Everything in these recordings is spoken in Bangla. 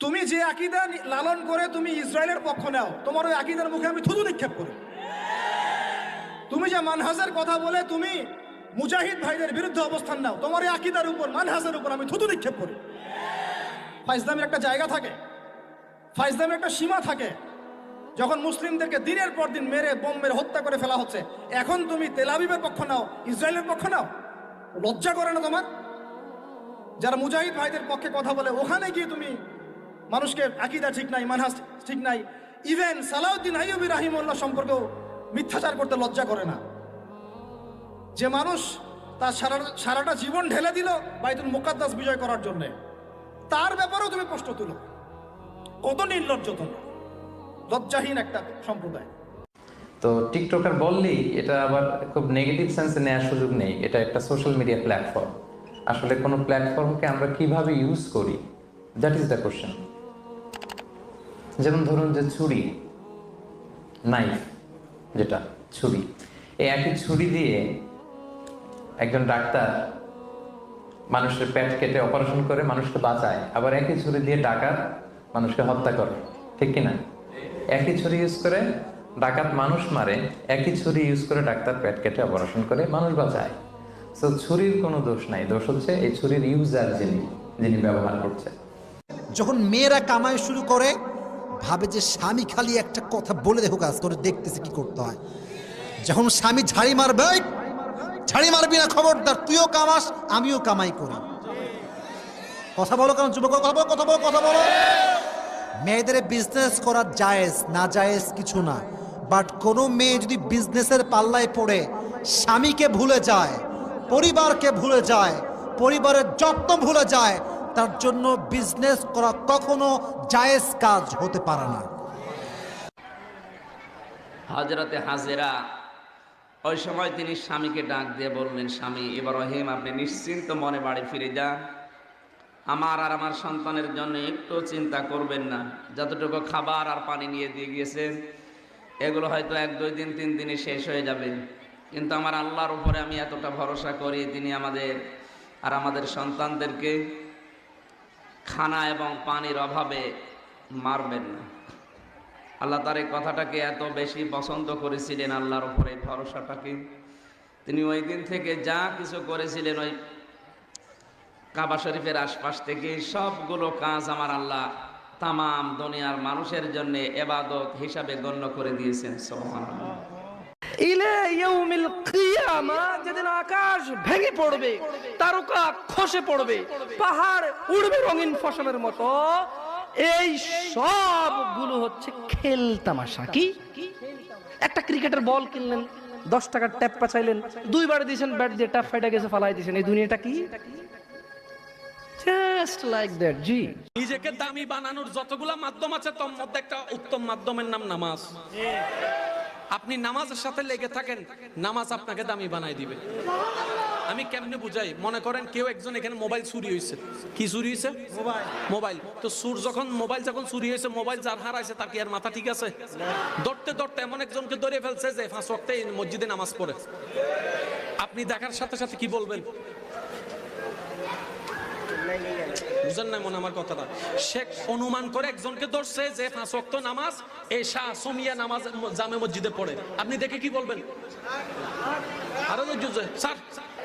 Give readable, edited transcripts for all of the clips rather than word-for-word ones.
তুমি যে আকীদা লালন করে তুমি ইসরায়েলের পক্ষ নাও, তোমার ওই আকীদার মুখে আমি থুতু নিক্ষেপ করি। তুমি যে মানহাজের কথা বলে তুমি মুজাহিদ ভাইদের বিরুদ্ধে অবস্থান নাও, তোমার এই আকীদার উপর মানহাজের উপর আমি থুতু নিক্ষেপ করি। ফাইজলামের একটা জায়গা থাকে, ফাইজলামের একটা সীমা থাকে। যখন মুসলিমদেরকে দিনের পর দিন মেরে বোম মেরে হত্যা করে ফেলা হচ্ছে, এখন তুমি তেল আবিবের পক্ষ নাও, ইসরায়েলের পক্ষ নাও? লজ্জা করে না তোমার? যারা মুজাহিদ ভাইদের পক্ষে কথা বলে ওখানে গিয়ে তুমি মানুষকে আকীদা ঠিক নাই, মানহাজ ঠিক নাই, ইভেন সালাউদ্দিন আইয়ুবী রাহিমাহুল্লাহ সম্পর্কেও মিথ্যাচার করতে লজ্জা করে না? যে মানুষ তার সারাটা জীবন ঢেলে দিল বাইতুল মুকাদ্দাস বিজয় করার জন্য, তার ব্যাপারেও তুমি প্রশ্ন তুলো। কত নির্লজ্জ তোমরা, লজ্জাহীন একটা সম্প্রদায়। তো টিকটকার বললেই এটা আবার খুব নেগেটিভ সেন্সে নেওয়ার সুযোগ নেই। এটা একটা সোশ্যাল মিডিয়া প্ল্যাটফর্ম। আসলে কোনো প্ল্যাটফর্মকে আমরা কিভাবে ইউজ করি, দ্যাট ইজ দ্য কোশ্চেন। যেমন ধরুন যে ছুরি, নাইফ, যেটা ছুরি, এই একই ছুরি দিয়ে একজন ডাক্তার মানুষের পেট কেটে অপারেশন করে মানুষকে বাঁচায়, আবার একই ছুরি দিয়ে ডাকাত মানুষকে হত্যা করে, ঠিক কিনা? একই ছুরি ইউজ করে ডাকাত মানুষ মারে, একই ছুরি ইউজ করে ডাক্তার পেট কেটে অপারেশন করে মানুষ বাঁচায়। তো ছুরির কোনো দোষ নাই, দোষ হচ্ছে এই ছুরির ইউজার যিনি ব্যবহার করছে। যখন মেয়েরা কামাই শুরু করে ভাবে যে স্বামী খালি একটা কথা বলে দেখো কাজ করে, দেখতেছে কি করতে হয়। যখন স্বামী ঝাড়ি মারবে, ঝাড়ি মারবি না, খবরদার, তুইও কামাস আমিও কামাই করি। কথা বলো, কারণ যুবক কথা বলো। মেয়েদের বিজনেস করা জায়েজ, না জায়েজ কিছু না, বাট কোনো মেয়ে যদি বিজনেসের পাল্লায় পড়ে স্বামীকে ভুলে যায়, পরিবারকে ভুলে যায়, পরিবারের যত্ন ভুলে যায়, তার জন্য বিজনেস করা কখনো জায়েজ কাজ হতে পারে না। হযরতে হাজেরা ওই সময় তিনি স্বামীকে ডাক দিয়ে বললেন, স্বামী ইব্রাহিম, আপনি নিশ্চিন্ত মনে বাড়ি ফিরে যান, আমার আর আমার সন্তানের জন্য একটু চিন্তা করবেন না। যতটুকু খাবার আর পানি নিয়ে দিয়ে গিয়েছেন এগুলো হয়তো 1-2 দিন 3 দিনে শেষ হয়ে যাবে, কিন্তু আমার আল্লাহর উপরে আমি এতটা ভরসা করি, তিনি আমাদের আর আমাদের সন্তানদেরকে খানা এবং পানির অভাবে মারবেন না। আল্লাহ তার এই কথাটাকে এত বেশি পছন্দ করেছিলেন, আল্লাহর উপরে ভরসাটাকে। তিনি ওই দিন থেকে যা কিছু করেছিলেন ওই কাবা শরীফের আশপাশ থেকে সবগুলো কাজ আমার আল্লাহ তামাম দুনিয়ার মানুষের জন্য ইবাদত হিসাবে গণ্য করে দিয়েছেন। সুবহানাল্লাহ। ইলা ইয়াউমিল কিয়ামা, যেদিন আকাশ ভেঙে পড়বে, তারকা খসে পড়বে, পাহাড় উড়বে রঙিন ফসলের মতো, এই সবগুলো হচ্ছে খেল তামাশা। কি? একটা ক্রিকেটের বল কিনলেন, 10 টাকার ট্যাপ পাচাইলেন, 2 বার দিয়েছেন ব্যাট দিয়ে, ট্যাপ ফাইটা গেছে, ফালাই দিয়েছেন। এই দুনিয়াটা কি? Just like that. জি, নিজেকে দামি বানানোর যতগুলা মাধ্যম আছে তার মধ্যে একটা উত্তম মাধ্যমের নাম নামাজ। আপনি নামাজের সাথে লেগে থাকেন, নামাজ আপনাকে দামি বানাই দিবে। আমি কেমনে বুঝাই? মনে করেন কেউ একজন এখানে মোবাইল চুরি হয়েছে। কি চুরি হয়েছে? মোবাইল। তো মোবাইল যখন চুরি হয়েছে, মোবাইল যার হারাইছে তার কি আর মাথা ঠিক আছে? ধরতে এমন একজনকে ধরে ফেলছে যে 5 ওয়াক্তে মসজিদে নামাজ পড়ে। আপনি দেখার সাথে সাথে কি বলবেন? বুঝেন না মনে আমার কথাটা? সে অনুমান করে একজনকে ধরছে যে 5 ওয়াক্ত নামাজ এশা সুমিয়া নামাজ জামে মসজিদে পড়ে। আপনি দেখে কি বলবেন? আরো স্যার,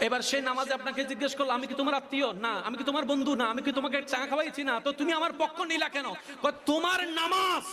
এবার সেই নামাজে আপনাকে জিজ্ঞেস করলো, আমি কি তোমার আত্মীয়? না। আমি কি তোমার বন্ধু? না। আমি কি তোমাকে চা খাওয়াইছি? না। তো তুমি আমার পক্ষ নিলা কেন? তোমার নামাজ